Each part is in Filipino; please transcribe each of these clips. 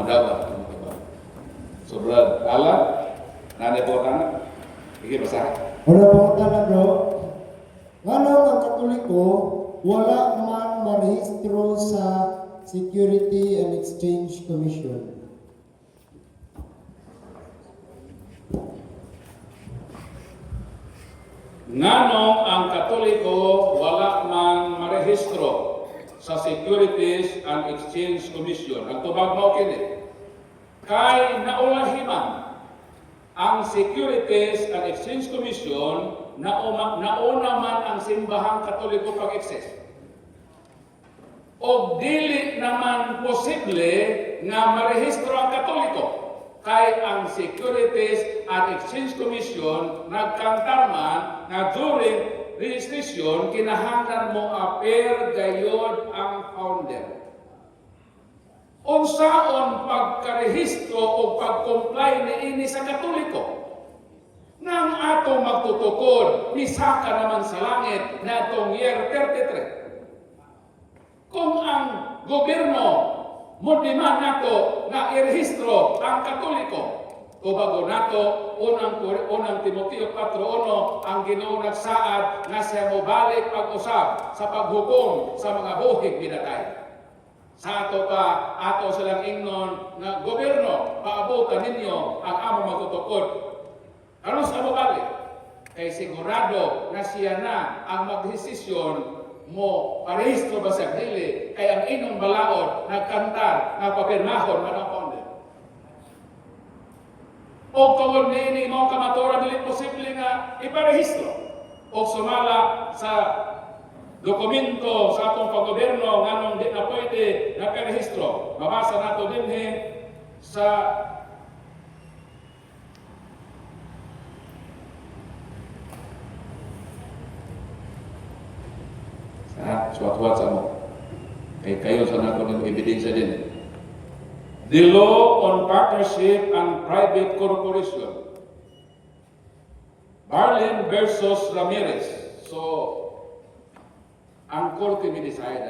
dapat. So, brad, ala, nanay po tanan, sige basahin. Una po na bro, ngano ang Katoliko wala man marehistro sa Security and Exchange Commission. Nganong ang Katoliko wala man marehistro sa Securities and Exchange Commission. Ang tubag mo kini, kay naulahiman ang Securities and Exchange Commission nauna man ang simbahang Katoliko pag-exist. O dili naman posible nga marehistro ang Katoliko kay ang Securities and Exchange Commission nagkantar man nga during registration kinahanglan mo appear gayod ang founder. Unsaon pagkarehistro o pag-comply niini sa Katoliko? Nang ato magtutukod, misaka naman sa langit na itong year 33. Kung ang gobyerno mo demand nato na irehistro ang Katoliko, tubago nato unang Timoteo 4:1 ang Ginoo nagsaad nga siya mo balik pag-usab sa paghukom sa mga buhig binatay. Sa ato pa, ato silang ingnon na gobyerno, paabutan ninyo ang among magtutukod. Ano sa mo balik? Kay sigurado na siya na ang magdesisyon mo parehistro ba sa dili kay ang inyong balaod nagkantar nagpapirmahon man ang founder. O kung niini mo kamaturan dili posible nga iparehistro o sumala sa dokumento sa atong paggobyerno nganong di na pwede nakarehistro. Mabasa nato dinhi sa suwat-suwat sa mo. Kay kayo sa nato ng ebidensya din. The Law on Partnership and Private Corporation. Barlin versus Ramirez. So, ang korte may decide.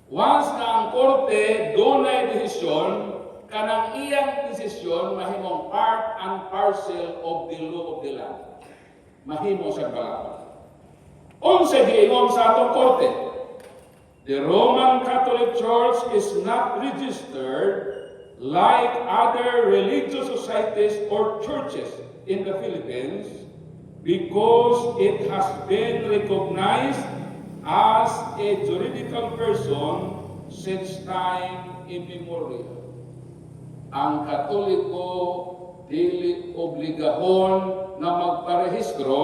Once na ang korte dunay desisyon, kanang iyang desisyon mahimong part and parcel of the law of the land. Mahimo sa balakon. Unsa giingon sa atong korte? The Roman Catholic Church is not registered like other religious societies or churches in the Philippines because it has been recognized as a juridical person since time immemorial. Ang Katoliko dili obligahon na magparehistro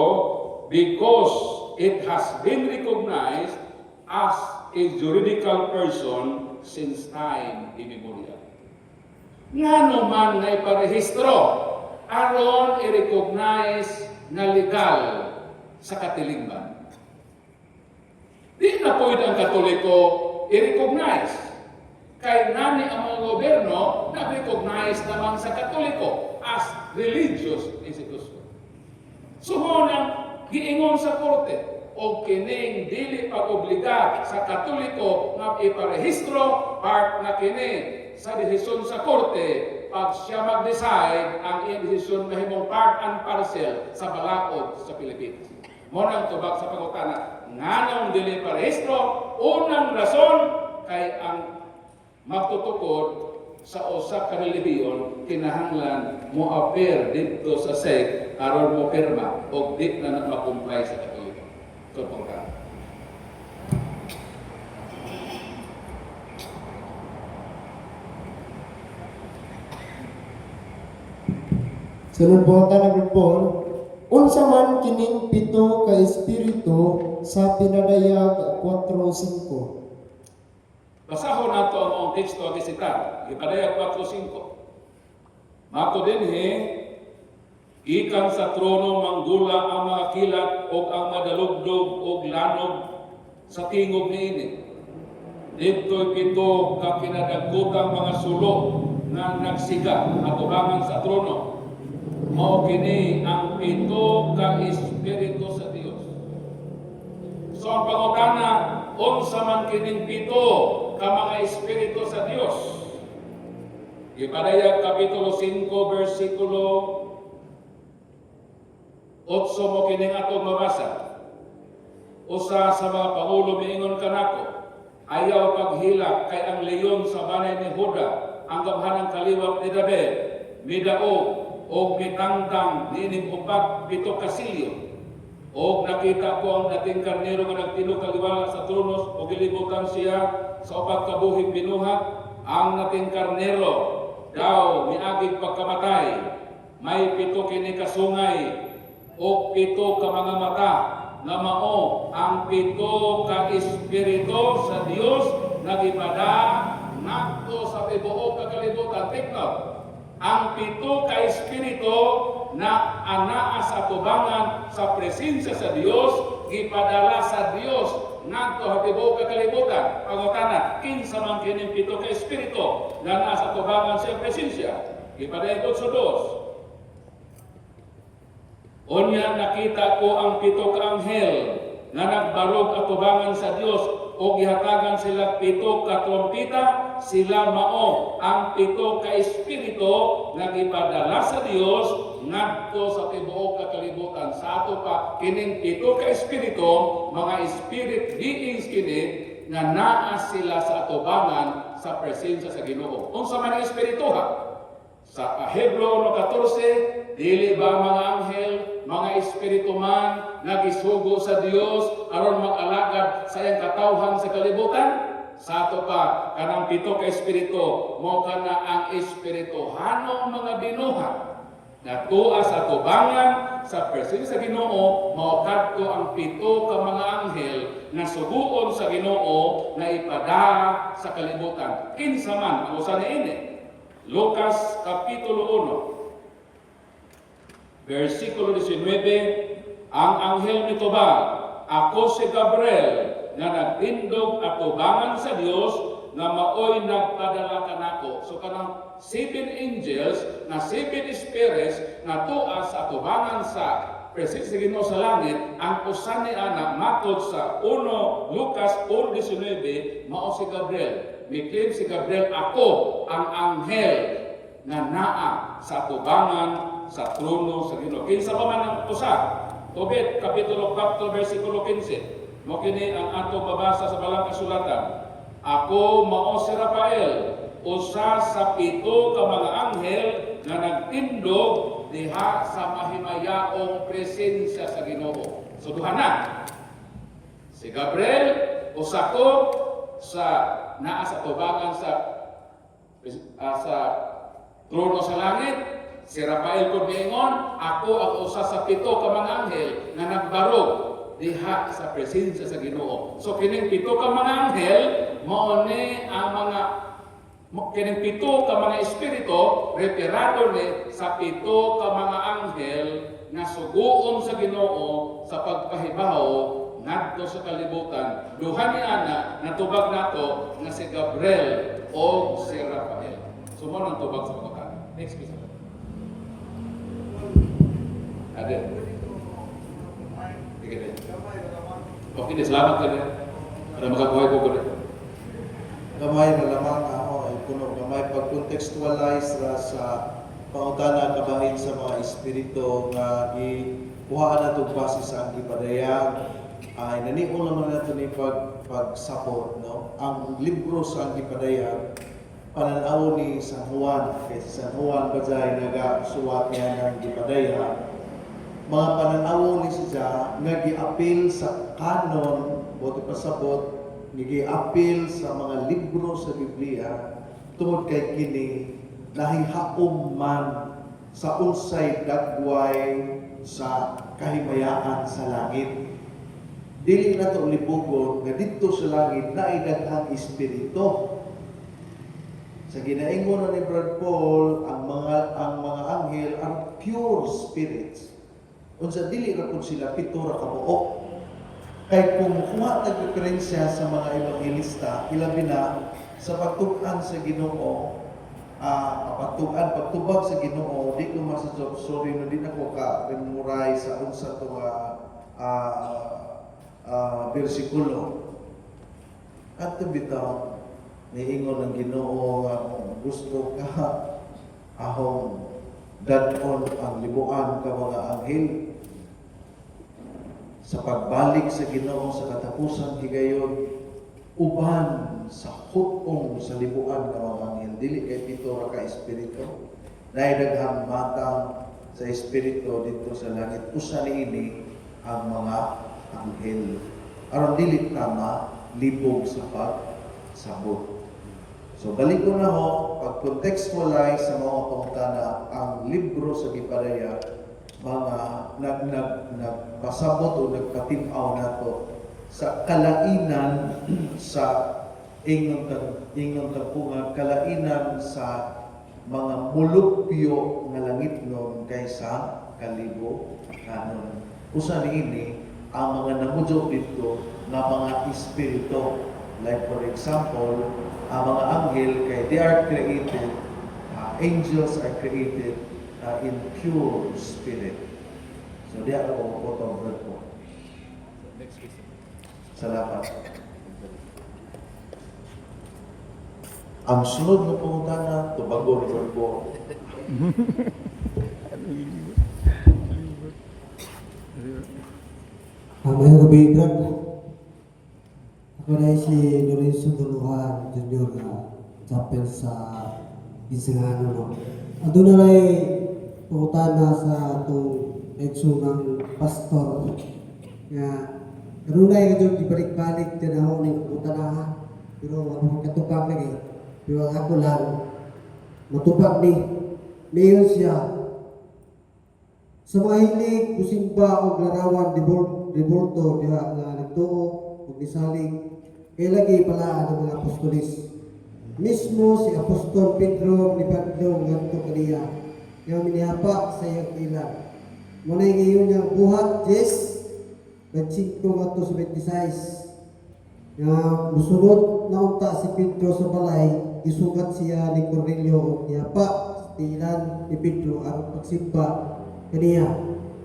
because it has been recognized as a juridical person since time immemorial. Ngano man na iparehistro aron i-recognize na legal sa katilingban. Di na pwede ang Katoliko i-recognize. Kay nani ang mga gobyerno na-recognize naman sa Katoliko as religious institution. So nang giingon sa korte, o kining dili pag-obliga sa Katoliko nga iparehistro part na kini sa desisyon sa korte pag siya mag-decide ang iyang desisyon mahimong part and parcel sa balaod sa Pilipinas. Mo nang tubag sa pangutana, nganong dili parehistro? Unang rason kay ang magtutukod sa usa ka relihiyon kinahanglan mo appear dito sa SEC aron mo pirma og di na makumpay sa Katoliko. Ito pong ka. Sunod po number 4, unsa man kining pito ka espiritu sa pinadayag 4:5. Basahon nato ang teksto ang isitar. Ipadayag 4:5. Mato dinhi ikan sa trono manggula ang mga kilat o ang madalugdog o lanog sa tingog niini. Dito'y pito ka kinadagkutang mga sulo nga nagsiga atubangan sa trono. Mao kini ang pito ka espiritu sa Dios. So ang pangutana, unsa man kining pito ka mga espiritu sa Dios? Gipadayag Kapitulo 5, versikulo 8 mo kining atong mabasa. Usa sa mga pangulo miingon kanako, ayaw paghilak kay ang leyon sa banay ni Huda, ang gamhanang kaliwat ni David, midaog o mitangtang nining upat pito kasilyo. O nakita ko ang dating karnero nga nagtino kaliwala sa tronos o gilibutan siya sa upat kabuhing binuhat. Ang nating karnero daw miagig pagkamatay, may pito kini kasungay o pito ka mga mata nga mao ang pito ka espiritu sa Dios nagipada ngadto sa tibuok ka kalibutan. Tikno, ang pito ka espiritu na anaa sa tubangan sa presensya sa Dios gipadala sa Dios ngadto sa tibuok ka kalibutan. Pangutana, kinsa man kining pito ka espiritu na anaa sa tubangan sa presensya? Gipadayag sa Dios. Unya nakita ko ang pito ka anghel nga nagbarog at tubangan sa Dios o gihatagan sila pito ka trompeta. Sila mao ang pito ka espiritu nga gipadala sa Dios ngadto sa tibuok ka kalibutan. Sa ato pa kining pito ka espiritu, mga spirit beings kini nga naa sila sa atubangan sa presensya sa Ginoo. Unsa man ang espiritu ha? Sa Hebreo 14, dili ba mga anghel, mga espiritu man nagisugo sa Dios aron mag-alagad sa iyang katawhan sa kalibutan? Sa ato pa kanang pito ka espiritu mo kana ang espirituhanong mga binuha na tuwa sa tubangan sa presensya sa Ginoo. Mao kadto ang pito ka mga anghel na suguon sa Ginoo na ipada sa kalibutan. Kinsa man ang usa niini? Lucas Kapitulo 1, versikulo 19, ang anghel mitubag, ako si Gabriel, nga nagtindog at tubangan sa Dios, nga maoy nagpadala kanako. So kanang 7 angels, na 7 spirits, na tuas sa tubangan sa presensya sa Ginoo sa langit, ang usa ni ana matod sa 1 Lucas 1:19, mao si Gabriel. Miklaim si Gabriel, ako ang anghel na naa sa tubangan sa trono sa Ginoo. Kinsa pa man ang usa? Tobit Kapitulo 4 versikulo 15. Mo kini ang ato babasa sa balang kasulatan. Ako mao si Rafael, usa sa pito ka mga anghel nga nagtindog diha sa mahimayaong presensya sa Ginoo. So duha na. Si Gabriel usa ko sa naa sa tubangan sa trono sa langit. Si Rafael ko miingon, ako ang usa sa pito ka mga anghel nga nagbarog diha sa presensya sa Ginoo. So kining pito ka mga anghel mao ni ang mga kining pito ka mga espiritu retirado ni sa pito ka mga anghel nga suguon sa Ginoo sa pagpahibaw ngadto sa kalibutan. Duha ni ana natubag nato nga si Gabriel o si Rafael. So mo nang tubag sa pagkakan. Next please. Ada. Okay, salamat ka rin. Para makabuhay ko rin. Gamay na lamang ako ay puno gamay pag-contextualize ra sa pangutana kabahin sa mga espiritu nga ikuhaan nato base sa ang gipadayag ay naniun naman nato ni pagsapot, no? Ang libro sa ang gipadayag pananaw ni San Juan, kasi San Juan bajay nagasuwat niya ng gipadayag. Mga pananaw ni siya nga giapil sa kanon boto pasabot, nga giapil sa mga libro sa Biblia tungod kay kini nahihaom man sa unsay dagway sa kahimayaan sa langit. Dili na to libugon nga dito sa langit naay daghang espiritu. Sa ginaingon ni Brad Paul, ang mga anghel are pure spirits. Unsa dili ra pud sila pito ra ka buok. Kay kung kuha nagreferensya sa mga ebangelista, ilabi na sa pagtug-an sa Ginoo, pagtubag sa Ginoo, di ko masasab, sorry no di na ko ka memorize sa unsa to bersikulo. At bitaw niingon ng Ginoo nga kung gusto ka ahong dadon ang libuan ka mga anghel sa pagbalik sa Ginoo sa katapusan higayon uban sa hutong sa libuan ka mga anghel dili kay pito ra ka espiritu nay daghang matang sa espiritu dito sa langit usa niini ang mga anghel aron dili tama libog sa pagsabot. So balik ko na ho, pag-contextualize sa mga pangutana, ang libro sa Gipadaya, mga nagpasabot o nagpatinaw na to sa kalainan sa ingnon tagpunga, kalainan sa mga mulupyo nga langit nun kaysa kalibo-kanon. Usa niini ang mga namudyo dito na mga espiritu. Like for example, ang mga anghel kay they are created, angels are created in pure spirit. So di ako puputong word po. Salamat. Ang sunod na pangutana, tubago ni word po. Mayroong gabi, Brad. Ako na si Lorenzo Duluhan Jr. Chapel sa Isingano. No? Ado na rin pangutana sa itong leksyon ng pastor. Nga, ganoon na yung ibalik-balik din ako ng pangutanahan. Pero ako katupag lagi. Pero ako lang, matupag ni. Mayon siya. Sa mga hilig, kusimba o larawan, revolto, diha nga nagtuo, o gisaling, kaya lagi pala ang mga apostolis. Mismo si Apostol Pedro ni Pablo ngadto kaniya, nga minihapa sa iyang ilan. Muna yung ngayon niyang buhat, Jess, nag-5 ngadto sa 26. Nga musunod na unta si Pedro sa balay, isugat siya ni Cornelio o nihapa sa tilan ni Pedro ang pagsimba kaniya.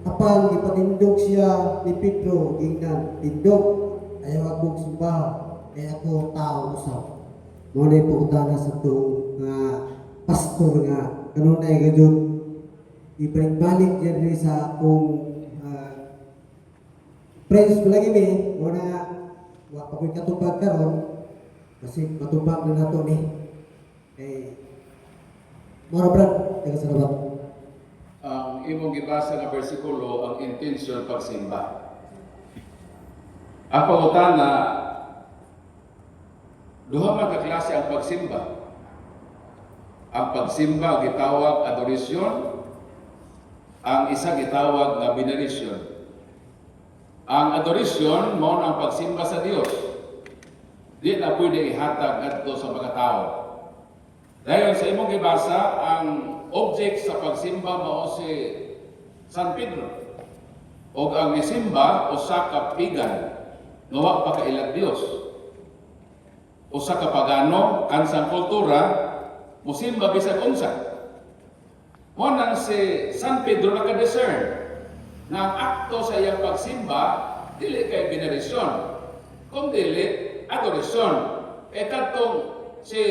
Kapag ipatindog siya ni Pedro, ingnan, tindog, ayaw akong simba, kaya ako tao usap. Muna yung pagkutana sa itong pastor nga, ganun na yung ganyan, ibalik-balik yan rin sa akong friends ko lagi ni, muna nga, wak ako'y katupag karon kasi matupag na nato ni. Mura Brad, kaya salamat. Ang imong gibasa nga bersikulo ang intention pagsimba. Ang pangutana, duha man ka klase ang pagsimba. Ang pagsimba gitawag adoration, ang isa gitawag nga veneration. Ang adoration mao ang pagsimba sa Dios. Di na pwede ihatag adto sa mga tao. Dayon sa imong gibasa, ang object sa pagsimba mao si San Pedro. O ang isimba usa ka pagan nga wa pa kailag Dios. Usa ka pagano kansang kultura musimba bisag unsa. Mo nang si San Pedro naka-discern na ang akto sa iyang pagsimba dili kay veneration, kundi adoration. Kay kadtong si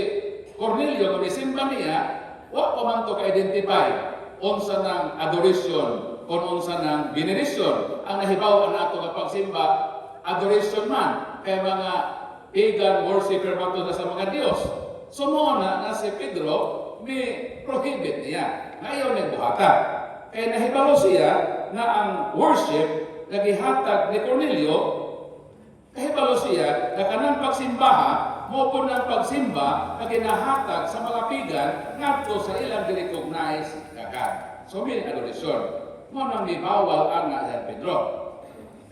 Cornelio nga isimba niya, wa pa man to ka-identify unsa ng adoration kung unsa ng veneration. Ang nahibaw na ato nga pagsimba, adoration man kay mga pagan worshipper man to sa mga Dios. So mo na si Pedro may prohibit niya. Ngayon nagbuhata. Kaya nahibalo siya na ang worship nagihatag ni Cornelio, nahibalo siya na kanang pagsimbaha mo po ng pagsimba na ginahatag sa mga pagan ngadto sa ilang di-recognize nga God. So may adoration. Mo nang bawal ang San Pedro.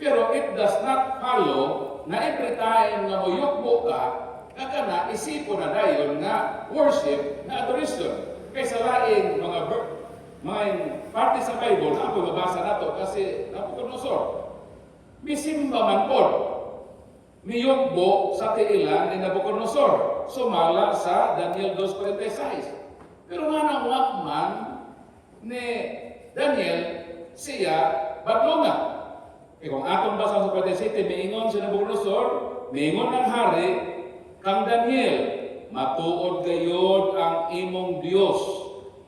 Pero it does not follow na every time na muyukbo ka, na isipon na dayon nga worship na adoration. Kaysa laing mga parte sa Bible na ako mabasa nato kasi Nabucodonosor. Misimba man po. Miyugbo sa tiilan ni Nabucodonosor. Sumala sa Daniel 2:46. Pero nga nang wakman ni Daniel siya badlonga. Kung atong basa sa 47, miingon si Nabucodonosor, miingon ng hari, kang Daniel, matuod gayod ang imong Dios,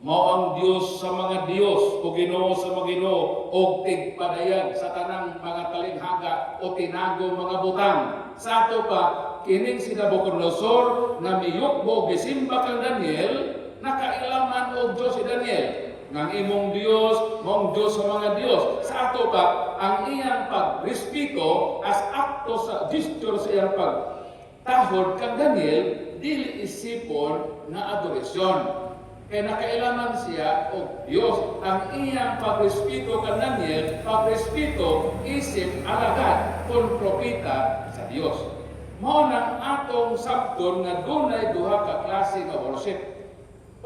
mao ang Dios sa mga Dios o Ginoo sa mga Ginoo o tigpadayag sa tanang mga talinghaga o tinago mga butang. Sa ato pa kining si Nabucodonosor na miyukbo bisimba kang Daniel, nakailaman og Dios si Daniel. Nang imong Dios, mong Dios sa mga Dios. Sa ato pa, ang iyang pagrespeto as akto sa gesture sa iyang pagtahod kang Daniel, dili isipon na adorasyon. Kaya nakailaman siya o Dios. Ang iyang pagrespeto kang Daniel, pagrespeto isip alagad kung propita sa Dios. Mao nang atong sabton nga dunay duha ka klase nga worship.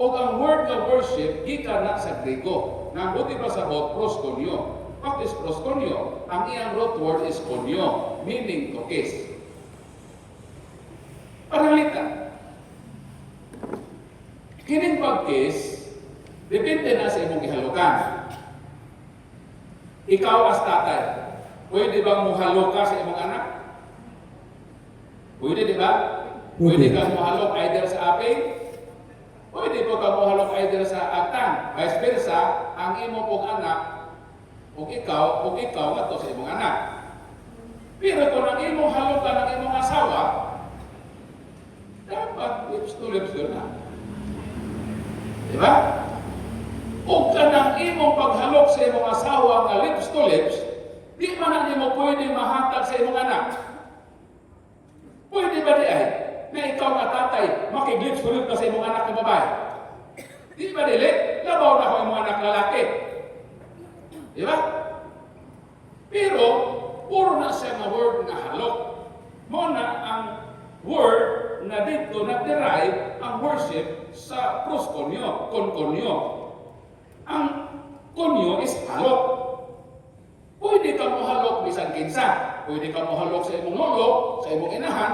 O ang word nga worship, gikan na sa Grego. Nang buti pa sa proskunyo. What is proskunyo? Ang iyang root word is kunyo, meaning to kiss. Paralita. Kining pag-kiss, depende na sa imong ihalukan. Ikaw as tatay, pwede bang muhalo ka sa imong anak? Pwede, di ba? Pwede kang muhalok either sa aping, pwede po ka muhalok either sa agtang. Vice versa, ang imo pong anak, o ikaw nga to sa imong anak. Pero kung ang imong halokan ng imong asawa, dapat lips to lips na. Di ba? O ka ng imong paghalok sa imong asawa nga lips to lips, di man ang imo pwede mahatag sa imong anak. Pwede ba di ay? Na ikaw nga tatay, makiglips hulog ka sa imong anak na babae. Di ba dili? Labaw na ako imong anak lalaki. Di ba? Pero, puro na siya nga word na halok. Mo na ang word na dito na-derive ang worship sa proskunyo, konkonyo. Ang konyo is halok. Pwede ka mo halok bisan kinsa. Pwede ka mo halok sa imong lolo, sa imong inahan,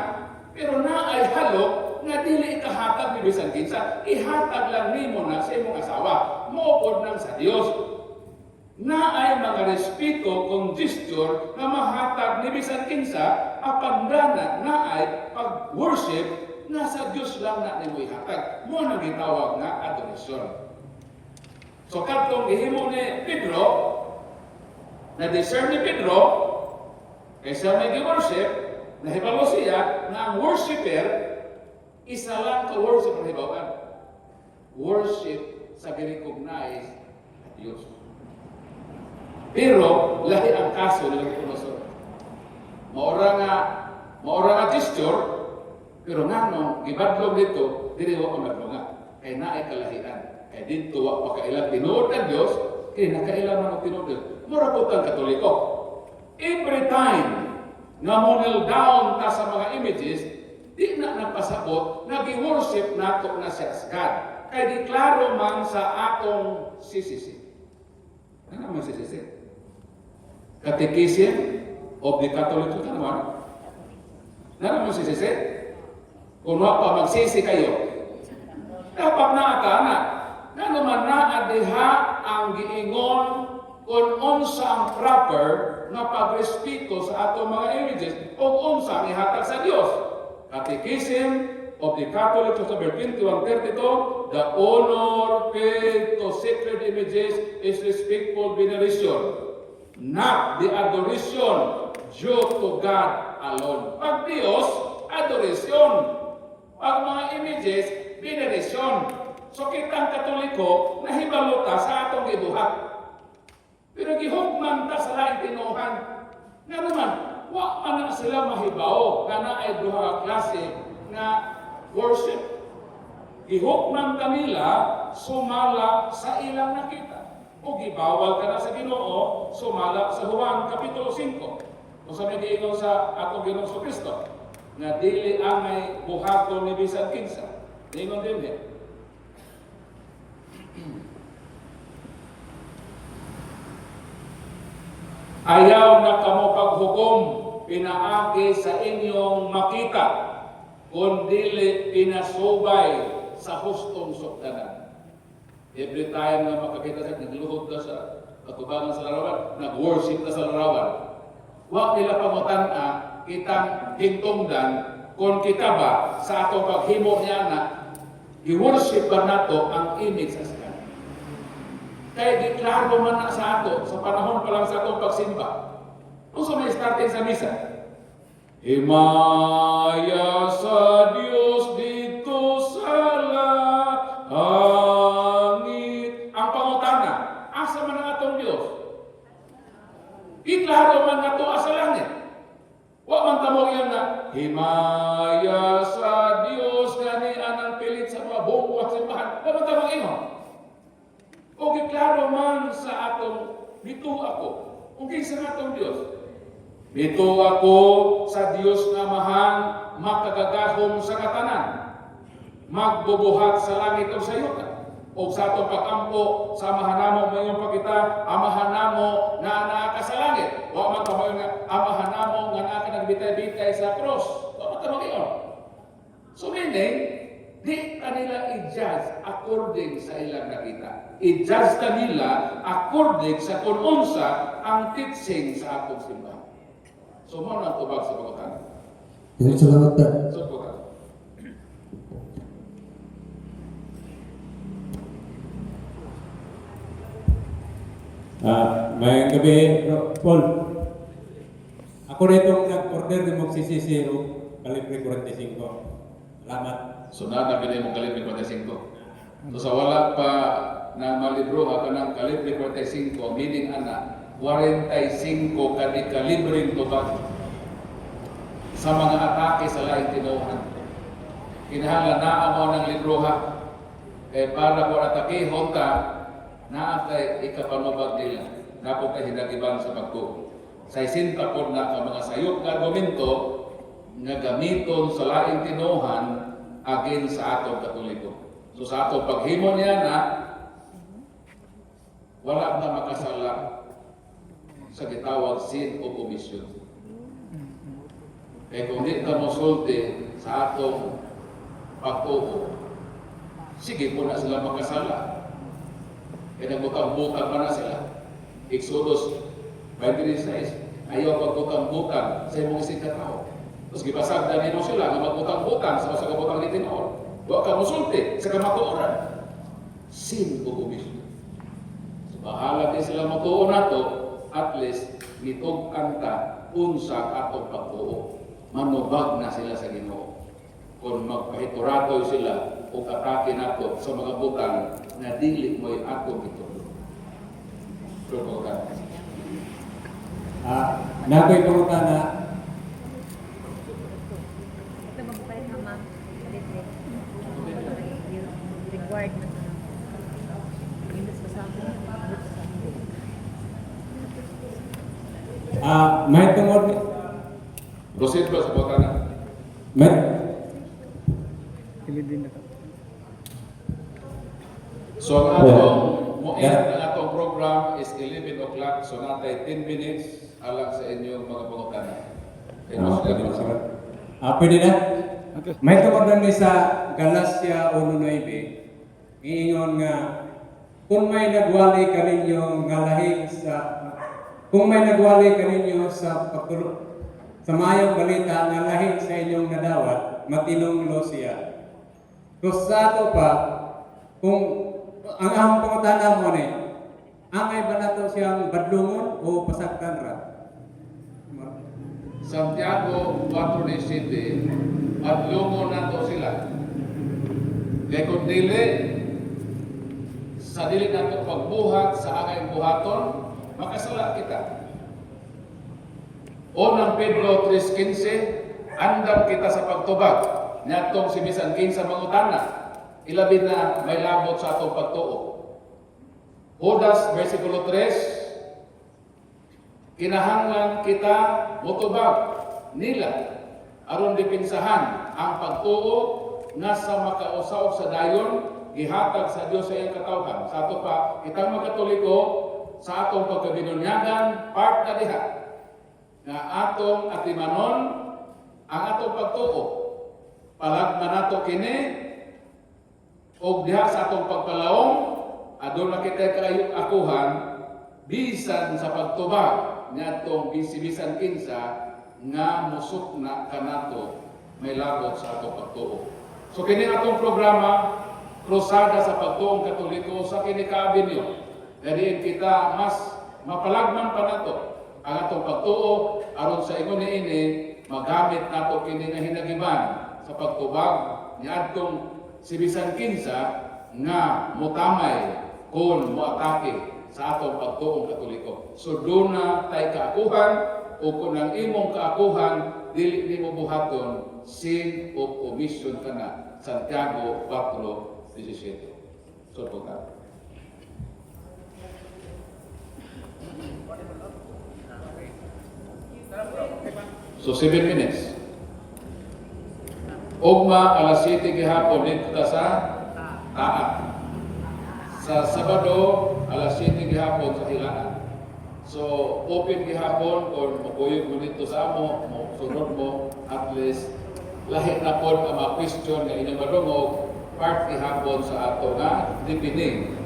pero na ay halok nga dili ikahatag ni bisan kinsa, ihatag lang nimo na sa imong asawa, mood nang sa Dios. Na ay mga respeto kung gesture na mahatag ni bisan kinsa, apan na ay pag-worship na sa Dios lang na nimo ihatag. Mo nang gitawag nga adorasyon. So katong gihimo ni Pedro, na discern ni Pedro, kaysa may gi-worship, nahibalo siya na ang worshiper, isa lang ka-worship na hibawan. Worship sa gi-recognize na Diyos. Pero, lahi ang kaso ng Nabucodonosor. Maura nga gesture, pero nga nung gibadlong dito, dili wa ka madlunga. Kaya naay kalahian. Kaya dito wa pa kailang tinuod ang Diyos, kaya nakailang man ang tinuod. Mura po kang Katoliko. Every time nga mo kneel down ta sa mga images, di na napasabot, nag-worship nato na siya as God. Kaya di klaro man sa atong CCC. Ano naman CCC? Catechism of the Catholic Church. Ano naman? Ano naman CCC? Kung pa magsisi kayo, dapat na atana. Nga naman na adiha ang giingon kung unsa ang proper na pagrespeto sa atong mga images o unsa ang ihatag sa Dios. Catechism of the Catholic Church, number 2132, the honor paid to sacred images is respectful veneration, not the adoration due to God alone. Pag Dios, adoration. Pag mga images, veneration. So kitang Katoliko, nahibaluta sa atong gibuhat. Pero gihugman ta sa laing tinuhan. Nga naman, wa man na sila mahibaw nga na ay duha ka klase nga worship. Gihugman kanila sumala sa ilang nakita. O gibawal ka na sa Ginoo, sumala sa Juan Kapitulo 5. Kung sa may giingon sa atong Ginoong Kristo, nga dili angay buhaton ni bisan kinsa. Ingon din din. Ayaw na kamo paghukom, pinaagi sa inyong makita, kundili pinasubay sa hustong sukdanan. Every time na makakita sa nagluhod ka sa katubangan sa larawan, nag-worship ka sa larawan. Huwag nila pangutan-a, kitang hintungdan, kung kita ba sa atong paghimo niya na i-worship ba nato ang image sa kanya. Kaya giklaro man na sa ato sa panahon pa lang sa atong pagsimba. Kung sa may starting sa misa, himaya sa Diyos dito sa langit. Ang pangutana, asa man ang atong Diyos? Iklaro man nga to asa langit. Wa man tamo yan na himaya sa Diyos gani anang pilit sa mga bonggo at simbahan. Wa man tamo ingon. O giklaro man sa atong bito ako. Kung kinsa nga atong Diyos. Bito ako sa Diyos nga mahal makagagahom sa katanan. Magbubuhat sa langit o sa yuta. O sa atong pag-ampo, samahan namo mayong pagkita, amahan namo na naaka sa langit. Wa man tamo nga amahan namo nga naaka nagbitay-bitay sa cross. Wa man tamo iyon. So meaning, di kanila i-judge according sa ilang nakita. I-judge kanila according sa kung unsa ang teaching sa atong simbahan. So mo na tubag sa pagkutan. Salamat po. So pagkutan. Mayang gabi, Paul. Ako na itong nag-order ng magsisisi o kalibre 45. Salamat. So na pinay mo kalibre 45. So sa wala pa na malibro ka ng kalibre 45, meaning ana 45 kadi kalibreng tubag sa mga atake sa laing tinuhan. Kinahanglan na amo ng libro ha. Kaya para ko atake honta na kay ikapanubag nila. Napo kay hinagiban sa pagtuo. Sa isinta po na ka mga sayop nga argumento nga gamiton sa laing tinuhan agin sa atong Katoliko. So sa atong paghimo niya na wala na makasala sa gitawag sin o komisyon. Kaya kung di ka mosulti sa atong pagtuo, sige po na sila makasala. Kaya nagbutang-butang pa na sila. Exodus 26, ayaw pagbutang-butang sa imong isang katao. Tapos gipasagdan nino sila na magbutang-butang sa kabutang ni Tinoon. Wa ka mosulti sa kamatuoran. Sin o komisyon. So bahala din sila matuon nato, at least nitong kanta unsa atong pagtuo. Manubag na sila sa Ginoo. Kung magpahituratoy sila o atake nato sa mga butang na dili mo'y atong itulo. Provokan. Nako'y pangutana. Ito magpalit na ma'am. Libre. Required na ito. Imbes pa sa akin. May tungod. Proceed ba sa butana? May So ang atong mo-end ang atong program is 11 o'clock. So natay 10 minutes alang sa inyong mga pangutana. Pwede na? Okay. May tungod na sa Galacia 1:9. Iingon nga, kung may nagwali kaninyo nga lahi sa kung may nagwali kaninyo sa pagtulog sa mayong balita nga lahi sa inyong nadawat, matinunglo siya. So sa ato pa, kung ang ahong pangutana mo ni, angay ba nato siyang badlungon o pasagtan ra? Santiago 4:17, adlungon nato sila. Kaya kung dili, sa dili nato pagbuhat sa angay buhaton, makasala kita. Unang Pedro 3:15, andam kita sa pagtubag, niyatong si bisan kinsa mangutana, ilabi na may labot sa atong pagtuo. Judas versikulo 3, kinahanglan kita mutubag nila aron dipinsahan ang pagtuo nga sa makausaw sa dayon gihatag sa Dios sa iyang katawhan. Sa ato pa kitang mga Katoliko sa atong pagkabinunyagan part na diha nga atong atimanon ang atong pagtuo. Palagman nato kini og diha sa atong pagpalaong adun na kita kaayong akuhan bisan sa pagtubag niadtong bisan kinsa nga musukna kanato may lagot sa atong pagtuo. So kini atong programa, Krusada sa Pagtuong Katoliko sa kini ka-avenue. Dahil kita mas mapalagman pa nato ang atong pagtuo aron sa ingon niini magamit nato kini nga hinagiban sa pagtubag ni adtong si bisan kinsa nga motamay kung moatake sa atong pagtuong Katoliko. So doon na tayo kaakuhan o kung ang imong kaakuhan dili nimo buhaton sin of omission ka na. Santiago 4:17. So po ka. So 7 minutes. Ugma alas 7 gihapon dito ta sa Taat. Sa Sabado alas 7 gihapon sa Hilaan. So open gihapon kung makuyog mo dito sa amo, mo sunod mo at least lahi na po ang mga question nga inyong madungog part gihapon sa ato nga deepening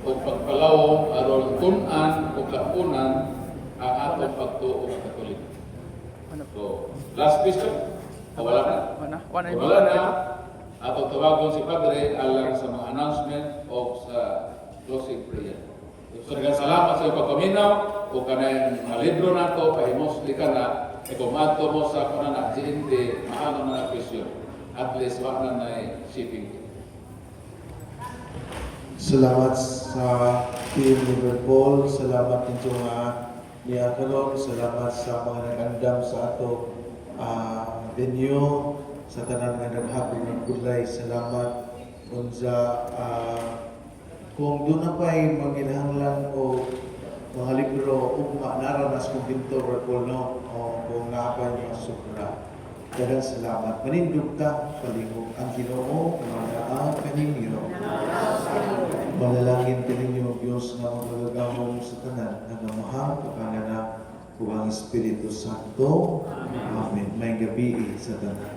o pagpalawong aron tunan o kapunan ang atong pagtuo sa Katoliko. So, last question? Wala na? Wala na. Atong tawagon si Padre alang sa mga announcement o sa closing prayer. So, salamat sa iyong pagpaminaw o kanayang mga libro na ito, pahimosli ka na, kumanto mo sa kunanak, hindi, mahal naman ang question. At least, wak na na shipping. Salamat sa Team Liverpool, salamat din nga niya karon, salamat sa mga nag-andam sa ato venue, sa tanan nga naghapon ng gulay, salamat unsa kung doon na pa'y manginahanglan o mga libro ugma naranas kong pinto Liverpool, no? O kung naapay mga sobra. Daghang salamat. Manindog ta, palihog ang Ginoo, mga kaninyo. Manalangin kaninyo, Diyos na maglalagawon sa tanan, na namahal, kakanganak, ug ang Espiritu Santo. Amen. May gabi sa tanan.